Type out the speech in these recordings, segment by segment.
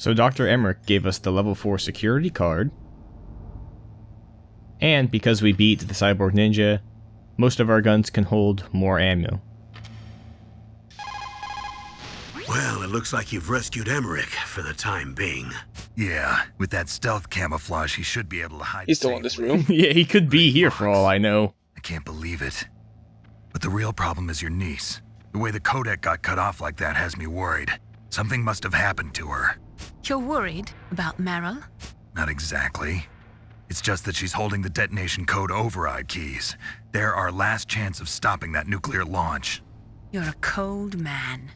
So Dr. Emmerich gave us the level 4 security card. And because we beat the Cyborg Ninja, most of our guns can hold more ammo. Well, it looks like you've rescued Emmerich for the time being. Yeah, with that stealth camouflage, he should be able to hide. He's still in this room. Yeah, he could be here for all I know. I can't believe it. But the real problem is your niece. The way the Codec got cut off like that has me worried. Something must have happened to her. You're worried about Meryl? Not exactly. It's just that she's holding the detonation code override keys. They're our last chance of stopping that nuclear launch. You're a cold man.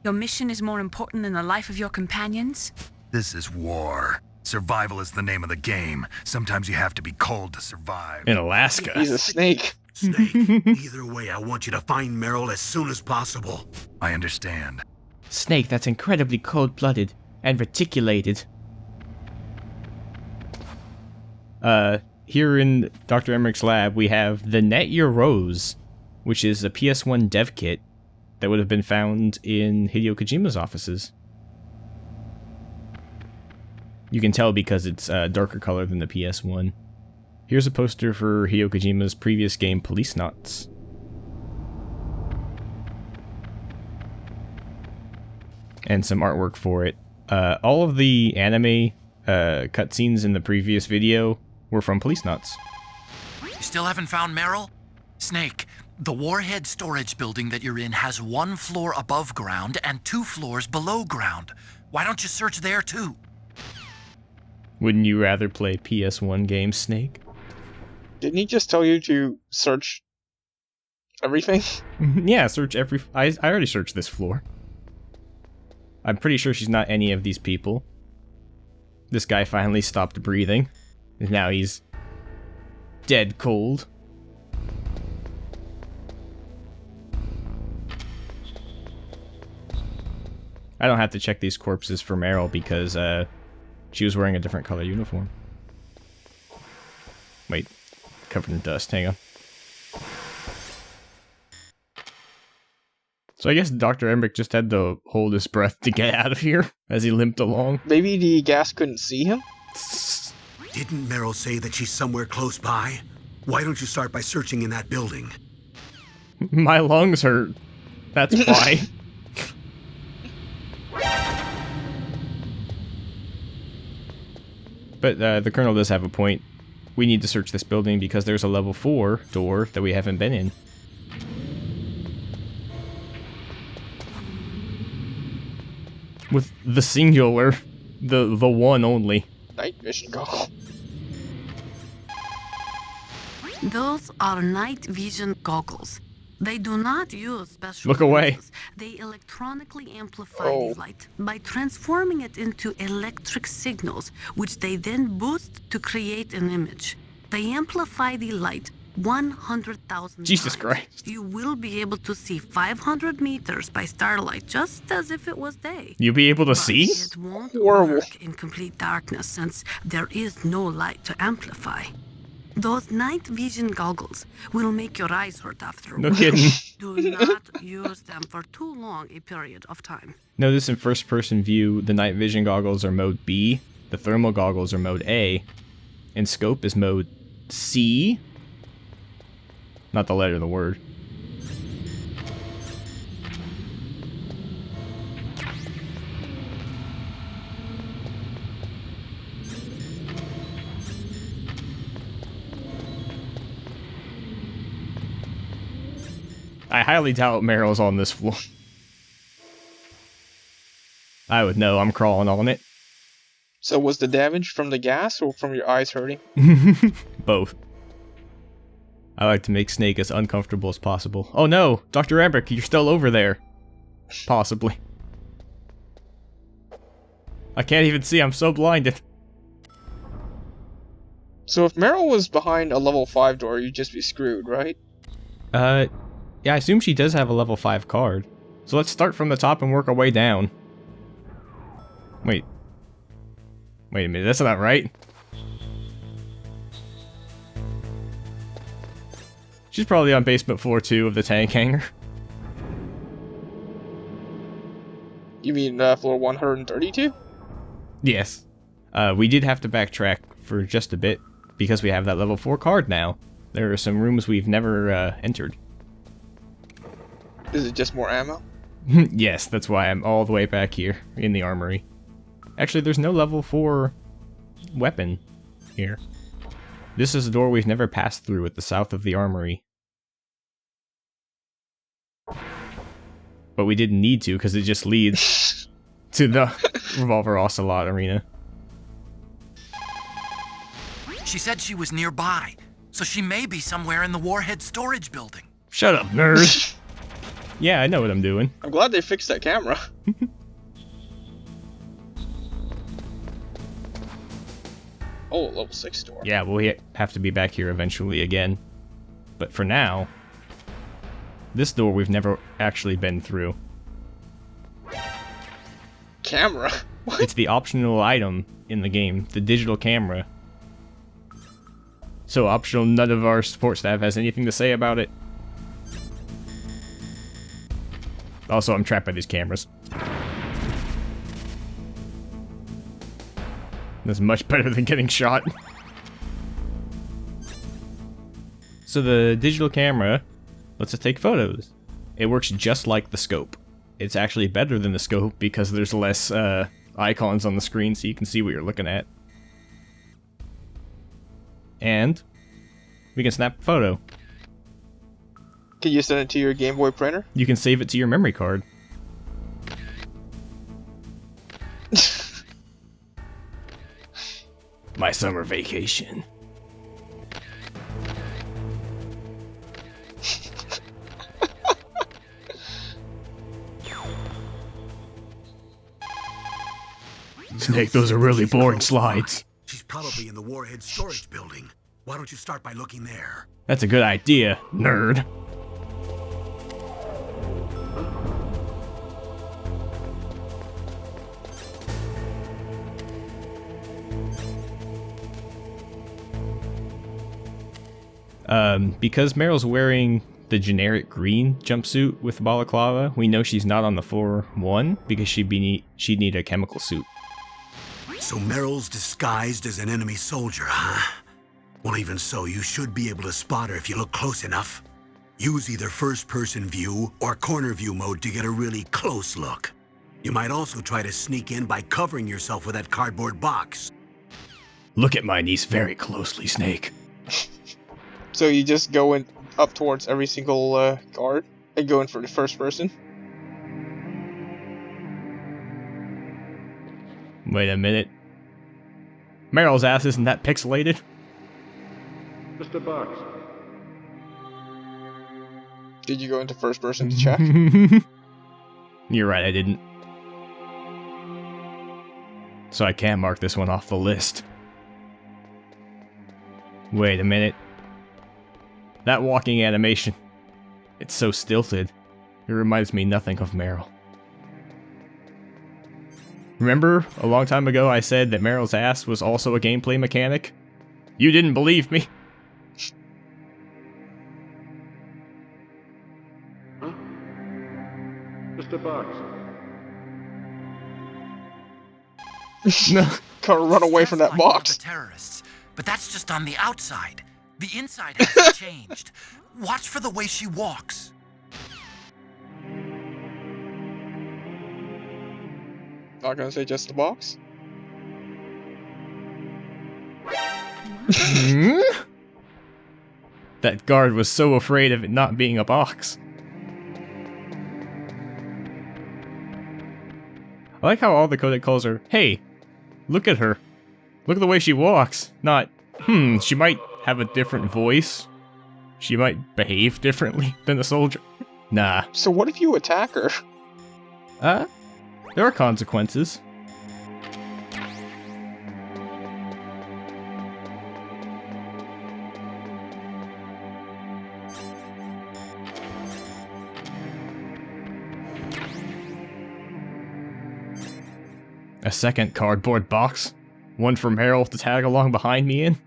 Your mission is more important than the life of your companions? This is war. Survival is the name of the game. Sometimes you have to be cold to survive. In Alaska. He's a snake. Snake, either way, I want you to find Meryl as soon as possible. I understand. Snake that's incredibly cold-blooded and reticulated. Here in Dr. Emmerich's lab, we have the Net Your Rose, which is a PS1 dev kit that would have been found in Hideo Kojima's offices. You can tell because it's a darker color than the PS1. Here's a poster for Hideo Kojima's previous game, Police Knots. And some artwork for it. All of the anime cutscenes in the previous video were from Police Knots. You still haven't found Meryl? Snake, the Warhead storage building that you're in has 1 floor above ground and 2 floors below ground. Why don't you search there too? Wouldn't you rather play PS1 games, Snake? Didn't he just tell you to search everything? Yeah, search every... I already searched this floor. I'm pretty sure she's not any of these people. This guy finally stopped breathing. And now he's... dead cold. I don't have to check these corpses for Meryl because, she was wearing a different color uniform. Wait. Covered in dust. Hang on. So I guess Dr. Emmerich just had to hold his breath to get out of here as he limped along. Maybe the gas couldn't see him? Didn't Meryl say that she's somewhere close by? Why don't you start by searching in that building? My lungs hurt. That's why. But the Colonel does have a point. We need to search this building because there's a level 4 door that we haven't been in. With the singular, the one only. Night vision goggle. Those are night vision goggles. They do not use special Look away. lenses. They electronically amplify Oh. the light by transforming it into electric signals, which they then boost to create an image. They amplify the light 100,000 Jesus times. Christ. You will be able to see 500 meters by starlight, just as if it was day. You'll be able to But see? it won't Horrible. work in complete darkness since there is no light to amplify. Those night vision goggles will make your eyes hurt after a No while. kidding. Do not use them for too long a period of time. Notice in first person view, the night vision goggles are mode B, the thermal goggles are mode A, and scope is mode C. Not the letter, the word. I highly doubt Meryl's on this floor. I would know, I'm crawling on it. So was the damage from the gas or from your eyes hurting? Both. I like to make Snake as uncomfortable as possible. Oh no! Dr. Emmerich, you're still over there. Possibly. I can't even see, I'm so blinded. So if Meryl was behind a level 5 door, you'd just be screwed, right? Yeah, I assume she does have a level 5 card. So let's start from the top and work our way down. Wait. Wait a minute, that's not right. She's probably on basement floor 2 of the tank hangar. You mean floor 132? Yes. We did have to backtrack for just a bit, because we have that level 4 card now. There are some rooms we've never entered. Is it just more ammo? Yes, that's why I'm all the way back here, in the armory. Actually, there's no level 4 weapon here. This is a door we've never passed through at the south of the armory. But we didn't need to, because it just leads to the Revolver Ocelot arena. She said she was nearby, so she may be somewhere in the Warhead storage building. Shut up, nerd! Yeah, I know what I'm doing. I'm glad they fixed that camera. Oh, level 6 door. Yeah, we'll have to be back here eventually again. But for now, this door we've never actually been through. Camera? What? It's the optional item in the game, the digital camera. So optional, none of our support staff has anything to say about it. Also, I'm trapped by these cameras. That's much better than getting shot. So the digital camera lets us take photos. It works just like the scope. It's actually better than the scope because there's less icons on the screen so you can see what you're looking at. And we can snap a photo. Can you send it to your Game Boy printer? You can save it to your memory card. My summer vacation. Snake, those are really boring slides. She's probably in the Warhead storage building. Why don't you start by looking there? That's a good idea, nerd. Because Meryl's wearing the generic green jumpsuit with balaclava, we know she's not on the floor 1 because she'd need a chemical suit. So Meryl's disguised as an enemy soldier, huh? Well, even so, you should be able to spot her if you look close enough. Use either first-person view or corner view mode to get a really close look. You might also try to sneak in by covering yourself with that cardboard box. Look at my niece very closely, Snake. So you just go in up towards every single guard and go in for the first person? Wait a minute. Meryl's ass isn't that pixelated? Just a box. Did you go into first person to check? You're right, I didn't. So I can't mark this one off the list. Wait a minute. That walking animation. It's so stilted. It reminds me nothing of Meryl. Remember, a long time ago I said that Meryl's ass was also a gameplay mechanic? You didn't believe me. Huh? Just a box. No. Gotta run away from that Dressed like one of box. the terrorists, but that's just on the outside. The inside hasn't changed. Watch for the way she walks. Not gonna say just the box? Hmm? That guard was so afraid of it not being a box. I like how all the codec calls are, hey, look at her. Look at the way she walks. Not, she might have a different voice. She might behave differently than a soldier. Nah. So what if you attack her? There are consequences. A second cardboard box. One for Meryl to tag along behind me in.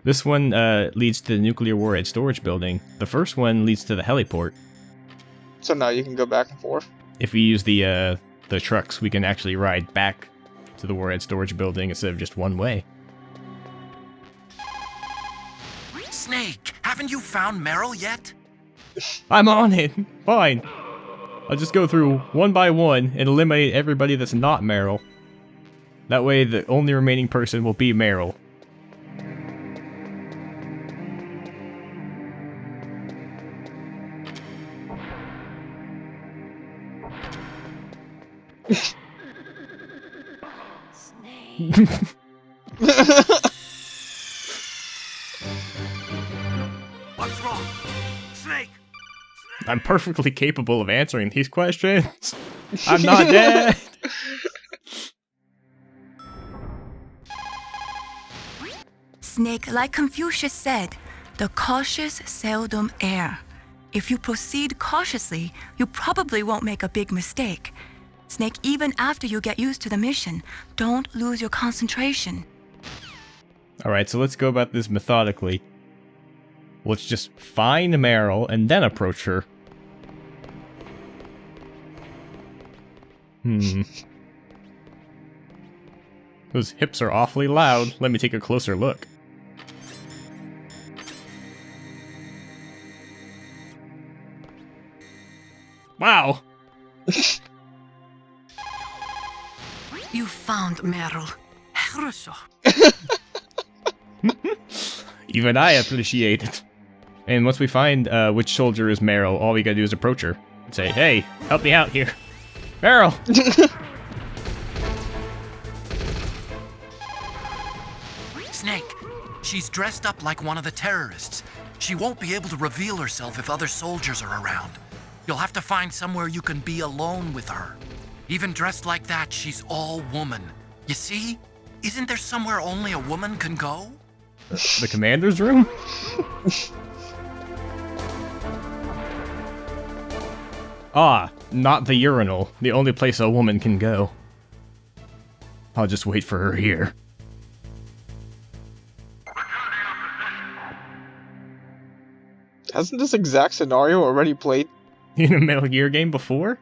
This one leads to the nuclear warhead storage building. The first one leads to the heliport. So now you can go back and forth? If you use the the trucks, we can actually ride back to the Warhead storage building instead of just one way. Snake, haven't you found Meryl yet? I'm on it! Fine. I'll just go through one by one and eliminate everybody that's not Meryl. That way the only remaining person will be Meryl. What's wrong? Snake! I'm perfectly capable of answering these questions. I'm not dead. Snake, like Confucius said, the cautious seldom err. If you proceed cautiously, you probably won't make a big mistake. Snake, even after you get used to the mission, don't lose your concentration. Alright, so let's go about this methodically. Let's just find Meryl and then approach her. Those hips are awfully loud. Let me take a closer look. Wow! You found Meryl. Хорошо. Even I appreciate it. And once we find which soldier is Meryl, all we gotta do is approach her and say, "Hey, help me out here. Meryl!" Snake, she's dressed up like one of the terrorists. She won't be able to reveal herself if other soldiers are around. You'll have to find somewhere you can be alone with her. Even dressed like that, she's all woman. You see? Isn't there somewhere only a woman can go? The commander's room? Ah, not the urinal. The only place a woman can go. I'll just wait for her here. Hasn't this exact scenario already played? In a Metal Gear game before?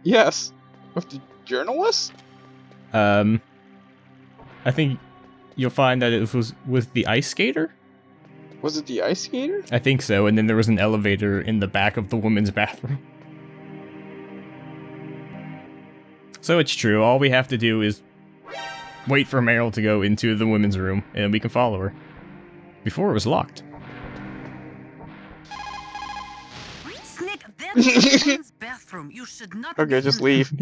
Yes. With the journalist? I think you'll find that it was with the ice skater? Was it the ice skater? I think so, and then there was an elevator in the back of the women's bathroom. So it's true, all we have to do is wait for Meryl to go into the women's room, and we can follow her. Before it was locked. Snake, that's the women's bathroom. You should not. Okay, just leave.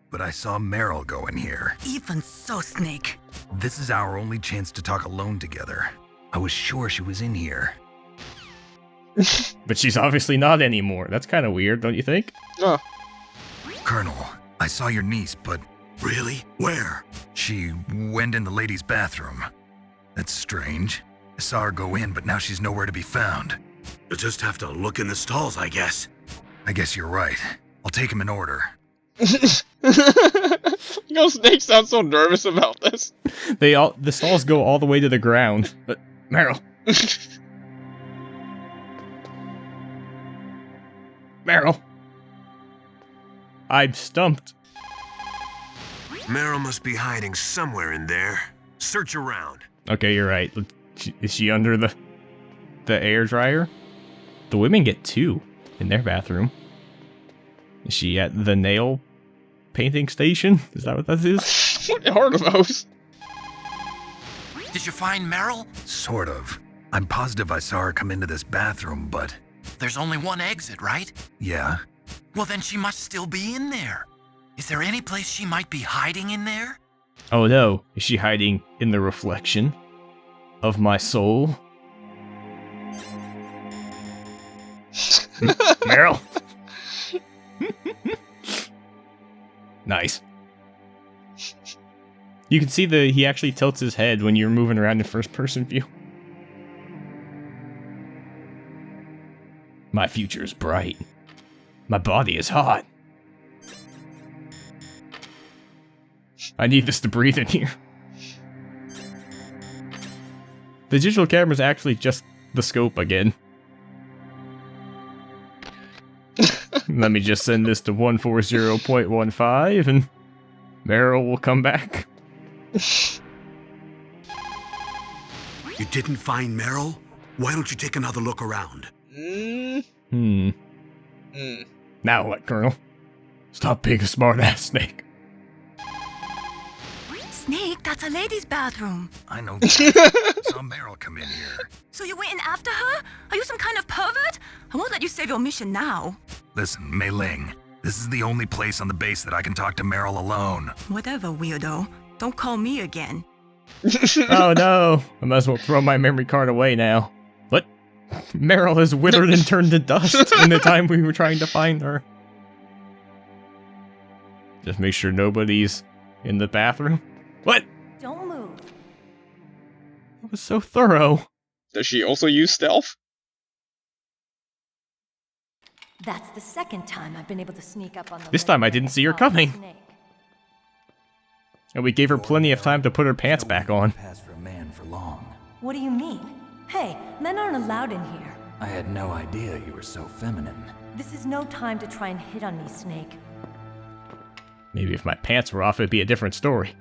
But I saw Meryl go in here. Even so, Snake. This is our only chance to talk alone together. I was sure she was in here. But she's obviously not anymore. That's kind of weird, don't you think? Oh. Colonel, I saw your niece, but Really? Where? she went in the ladies' bathroom. That's strange. I saw her go in, but now she's nowhere to be found. You'll just have to look in the stalls, I guess. I guess you're right. I'll take him in order. You know, Snake sounds so nervous about this. The stalls go all the way to the ground. But Meryl. Meryl. I'm stumped. Meryl must be hiding somewhere in there. Search around. Okay, you're right. Is she under the air dryer? The women get 2 in their bathroom. Is she at the nail painting station? Is that what that is? What are those? Did you find Meryl? Sort of. I'm positive I saw her come into this bathroom, but There's only one exit, right? yeah. Well, then she must still be in there. Is there any place she might be hiding in there? Oh no, is she hiding in the reflection of my soul? Meryl? Nice. You can see he actually tilts his head when you're moving around in first person view. My future is bright. My body is hot. I need this to breathe in here. The digital camera's actually just the scope again. Let me just send this to 140.15 and Meryl will come back. You didn't find Meryl? Why don't you take another look around? Now what, Colonel? Stop being a smartass, Snake. Snake, that's a ladies' bathroom. I know that. Saw Meryl come in here. So you went in after her? Are you some kind of pervert? I won't let you save your mission now. Listen, Mei Ling, this is the only place on the base that I can talk to Meryl alone. Whatever, weirdo. Don't call me again. Oh no! I might as well throw my memory card away now. What? Meryl has withered and turned to dust in the time we were trying to find her. Just make sure nobody's in the bathroom. What? Don't move. That was so thorough. Does she also use stealth? That's the second time I've been able to sneak up on the This time I didn't see her coming. Snake. And we gave her plenty of time to put her pants back on. Pass for a man for long. What do you mean? Hey, men aren't allowed in here. I had no idea you were so feminine. This is no time to try and hit on me, Snake. Maybe if my pants were off, it'd be a different story.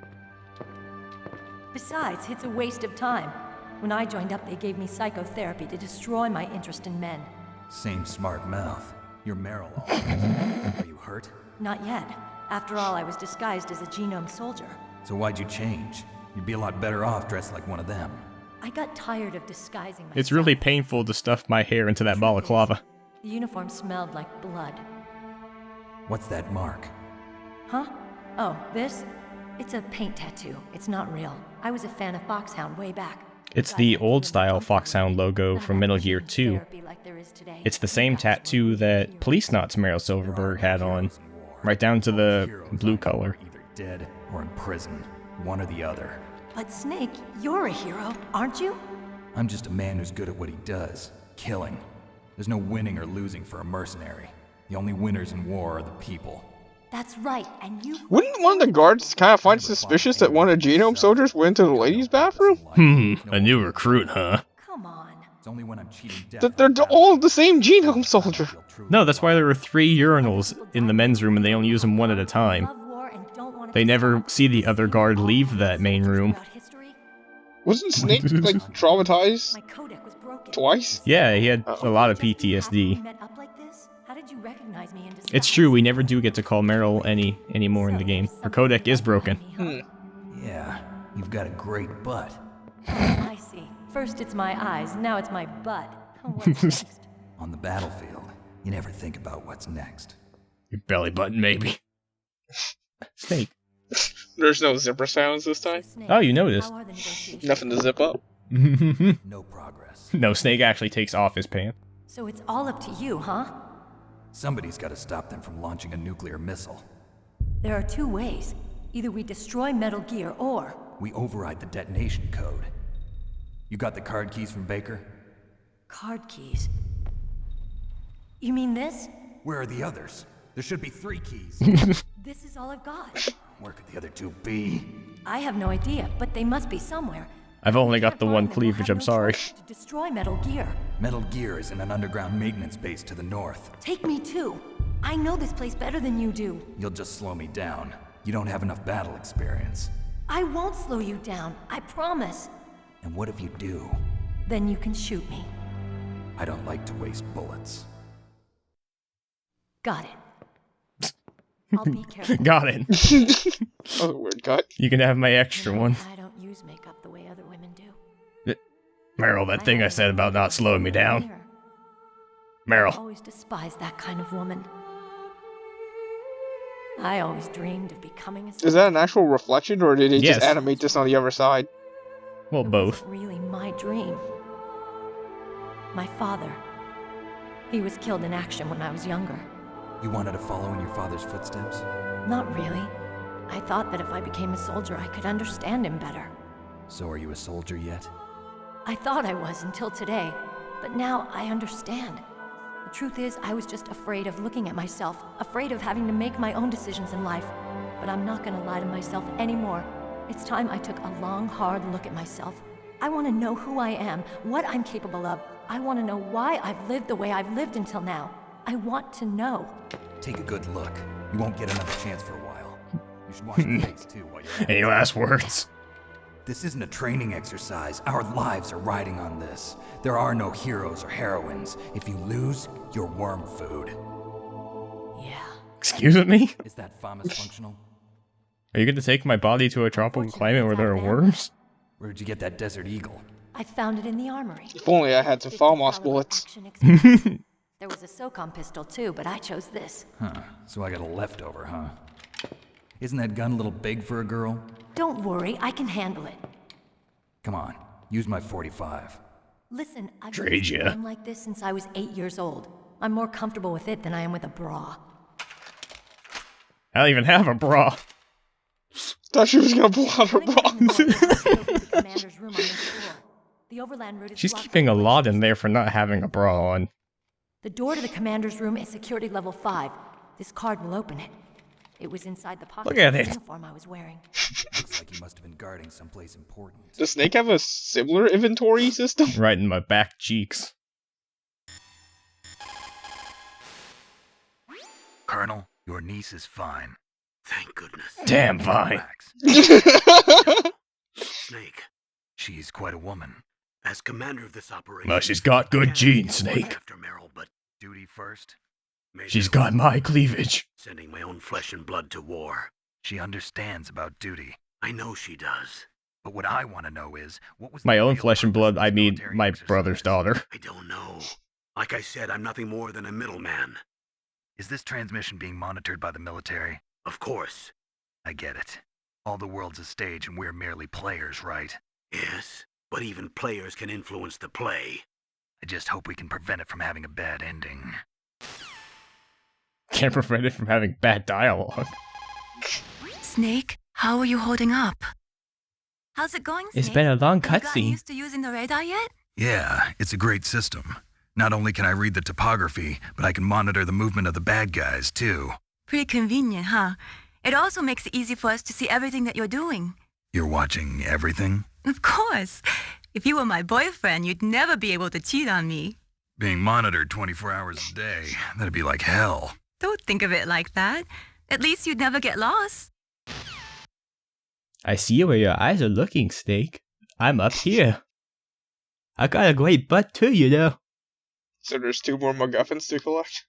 Besides, it's a waste of time. When I joined up, they gave me psychotherapy to destroy my interest in men. Same smart mouth. You're Meryl. Are you hurt? Not yet. After all, I was disguised as a genome soldier. So why'd you change? You'd be a lot better off dressed like one of them. I got tired of disguising myself. It's really painful to stuff my hair into that balaclava. The uniform smelled like blood. What's that mark? Huh? Oh, this? It's a paint tattoo. It's not real. I was a fan of Foxhound way back. It's the old-style Foxhound logo from Metal Gear 2. It's the same tattoo that Police Knots Meryl Silverberg had on, right down to the blue color. Either dead or in prison. One or the other. But Snake, you're a hero, aren't you? I'm just a man who's good at what he does. Killing. There's no winning or losing for a mercenary. The only winners in war are the people. That's right, and you... Wouldn't one of the guards kind of find suspicious that one of the genome soldiers went into the ladies' bathroom? A new recruit, huh? Come on. It's only when I'm cheating death. That they're all the same genome soldier. No, that's why there were 3 urinals in the men's room and they only use them one at a time. They never see the other guard leave that main room. Wasn't Snake, like, traumatized My codec was broken. twice? Yeah, he had a lot of PTSD. Met up like this? How did you recognize me in It's true, we never do get to call Meryl anymore in the game. Her codec is broken. Yeah, you've got a great butt. I see. First it's my eyes, now it's my butt. What's next? On the battlefield, you never think about what's next. Your belly button, maybe. Snake. There's no zipper sounds this time. Oh, you noticed. How are the negotiations? Nothing to zip up. No progress. No, Snake actually takes off his pants. So it's all up to you, huh? Somebody's got to stop them from launching a nuclear missile. There are 2 ways. Either we destroy Metal Gear, or... We override the detonation code. You got the card keys from Baker? card keys. You mean this? Where are the others? There should be 3 keys. This is all I've got. Where could the other 2 be? I have no idea, but they must be somewhere. I've only got the one cleavage, I'm sorry. To destroy Metal Gear. Metal Gear is in an underground maintenance base to the north. Take me too. I know this place better than you do. You'll just slow me down. You don't have enough battle experience. I won't slow you down, I promise. And what if you do? Then you can shoot me. I don't like to waste bullets. Got it. I'll be careful. Got it. Oh, weird cut. You can have my extra one. I don't use makeup the way other women do. Meryl, that thing I said about not slowing me down. I Meryl. always despised that kind of woman. I always dreamed of becoming a... Is that an actual reflection, or did they Yes. just animate this on the other side? Well, It both. wasn't really my dream. My father. He was killed in action when I was younger. You wanted to follow in your father's footsteps? Not really. I thought that if I became a soldier, I could understand him better. So are you a soldier yet? I thought I was until today, but now I understand. The truth is, I was just afraid of looking at myself, afraid of having to make my own decisions in life. But I'm not gonna lie to myself anymore. It's time I took a long, hard look at myself. I want to know who I am, what I'm capable of. I want to know why I've lived the way I've lived until now. I want to know. Take a good look. You won't get another chance for a while. You You should wash your face too while you're at it. Any last words? This isn't a training exercise. Our lives are riding on this. There are no heroes or heroines. If you lose, you're worm food. Yeah. Excuse me? Is that FAMAS functional? Are you going to take my body to a tropical climate where there are worms? Where'd you get that Desert Eagle? I found it in the armory. If only I had some FAMAS bullets. There was a SOCOM pistol too, but I chose this. Huh, so I got a leftover, huh? Isn't that gun a little big for a girl? Don't worry, I can handle it. Come on, use my 45. Listen, I've Trade used a ya. gun like this since I was 8 years old. I'm more comfortable with it than I am with a bra. I don't even have a bra. Thought she was gonna pull out her bra. She's keeping a lot in there for not having a bra on. The door to the commander's room is security level 5. This card will open it. It was inside the pocket Look at of the it. uniform I was wearing. Looks like you must have been guarding someplace important. Does Snake have a similar inventory system? Right in my back cheeks. Colonel, your niece is fine. Thank goodness. Damn fine. Relax. Snake, She's quite a woman. as commander of this operation... Well, she's got good genes, Snake. After Meryl, but Duty first. She's got my cleavage. sending my own flesh and blood to war. She understands about duty. I know she does. But what I want to know is, what was My the own real flesh and blood, purpose I of this mean military my exercise? brother's daughter. I don't know. Like I said, I'm nothing more than a middleman. Is this transmission being monitored by the military? Of course. I get it. All the world's a stage and we're merely players, right? Yes, but even players can influence the play. I just hope we can prevent it from having a bad ending. Can't prevent it from having bad dialogue. Snake, how are you holding up? How's it going, Snake? It's been a long You got cutscene. used to using the radar yet? Yeah, it's a great system. Not only can I read the topography, but I can monitor the movement of the bad guys, too. Pretty convenient, huh? It also makes it easy for us to see everything that you're doing. You're watching everything? Of course. If you were my boyfriend, you'd never be able to cheat on me. Being monitored 24 hours a day, that'd be like hell. Don't think of it like that. At least you'd never get lost. I see where your eyes are looking, Snake. I'm up here. I got a great butt too, you know. So there's 2 more MacGuffins to collect.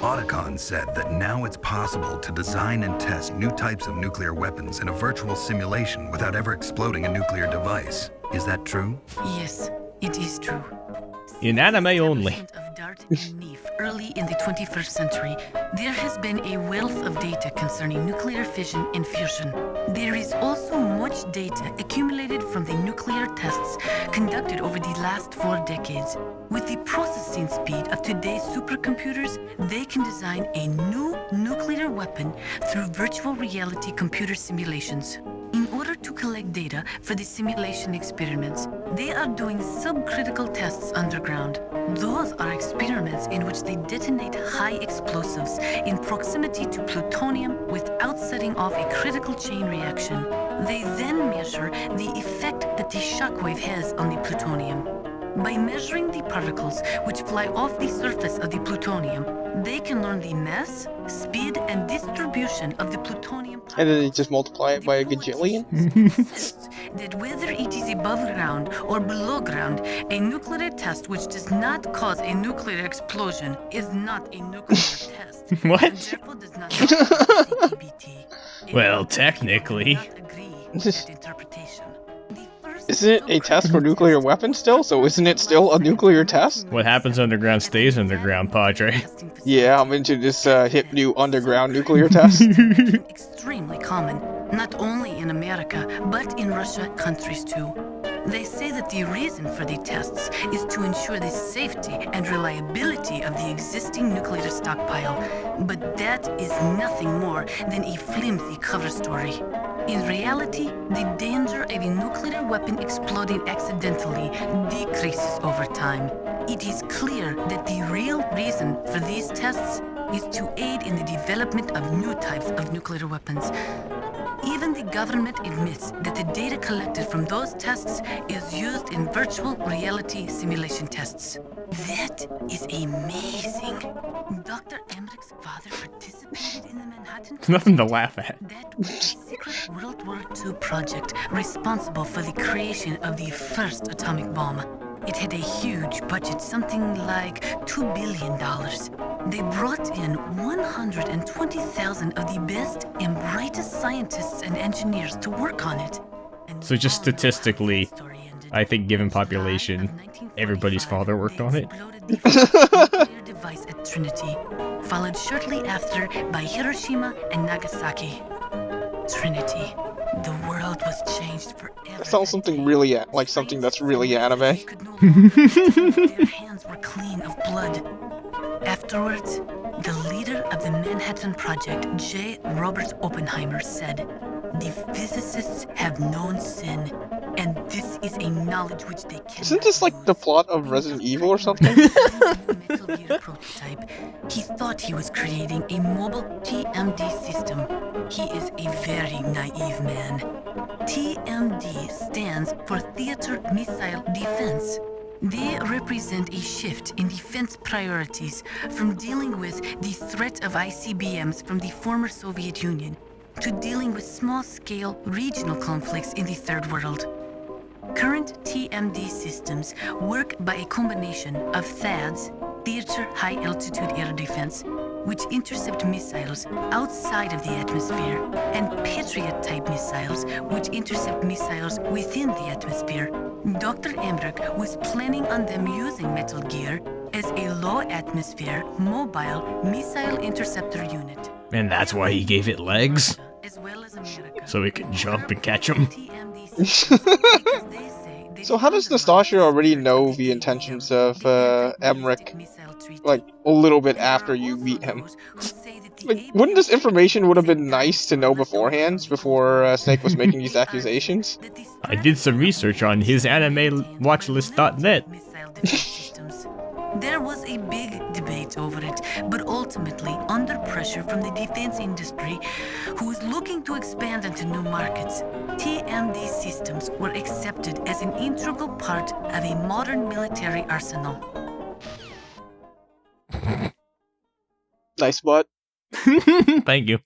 Codec said that now it's possible to design and test new types of nuclear weapons in a virtual simulation without ever exploding a nuclear device. Is that true? Yes, it is true. In anime only. Establishment of DART and NEEF early in the 21st century, there has been a wealth of data concerning nuclear fission and fusion. There is also much data accumulated from the nuclear tests conducted over the last 4 decades. With the processing speed of today's supercomputers, they can design a new nuclear weapon through virtual reality computer simulations. In order to collect data for the simulation experiments, they are doing subcritical tests underground. Those are experiments in which they detonate high explosives in proximity to plutonium without setting off a critical chain reaction. They then measure the effect that the shockwave has on the plutonium. By measuring the particles which fly off the surface of the plutonium, they can learn the mass, speed, and distribution of the plutonium particles. And then they just multiply it by a gajillion? That whether it is above ground or below ground, a nuclear test which does not cause a nuclear explosion is not a nuclear test. What? And therefore does not meet the CTBT. Well, technically. I do not agree with that interpretation. The first Isn't it a test for nuclear weapons still? So isn't it still a nuclear test? What happens underground stays underground, Padre. Yeah, I'm into this hip new underground nuclear test. extremely common, not only in America, but in Russia countries too. They say that the reason for the tests is to ensure the safety and reliability of the existing nuclear stockpile, but that is nothing more than a flimsy cover story. In reality, the danger of a nuclear weapon exploding accidentally decreases over time. It is clear that the real reason for these tests is to aid in the development of new types of nuclear weapons. Even the government admits that the data collected from those tests is used in virtual reality simulation tests. That is amazing. Dr. Emmerich's father participated in the Manhattan There's nothing to laugh at. That was a secret World War II project responsible for the creation of the first atomic bomb. It had a huge budget, something like $2 billion. They brought in 120,000 of the best and brightest scientists and engineers to work on it. And So just you all know how the statistically, story ended. I think given July population, of 1945, everybody's father worked on it. exploded the first nuclear device at Trinity, followed shortly after by Hiroshima and Nagasaki. Trinity. The world was changed forever. That sounds something really like something that's really anime. Could no longer pretend their hands were clean of blood. Afterwards, the leader of the Manhattan Project, J. Robert Oppenheimer, said, "The physicists have known sin, and this is a knowledge which they cannot Isn't this like the lose." plot of Resident Evil or something? Metal Gear prototype, he thought he was creating a mobile TMD system. He is a very naive man. TMD stands for Theater Missile Defense. They represent a shift in defense priorities from dealing with the threat of ICBMs from the former Soviet Union to dealing with small-scale regional conflicts in the Third World. Current TMD systems work by a combination of THAADs, Theater High Altitude Air Defense, which intercept missiles outside of the atmosphere, and Patriot-type missiles, which intercept missiles within the atmosphere. Dr. Emmerich was planning on them using Metal Gear as a low-atmosphere, mobile missile interceptor unit. And that's why he gave it legs? As well as America. So it can jump and catch them? So how does Nastasia already know the intentions of Emmerich, like, a little bit after you meet him? Like, wouldn't this information would have been nice to know beforehand, before Snake was making these accusations? I did some research on his animewatchlist.net. There was a big debate over it, but ultimately, under pressure from the defense industry, who was looking to expand into new markets, TMD systems were accepted as an integral part of a modern military arsenal. Nice butt. Thank you.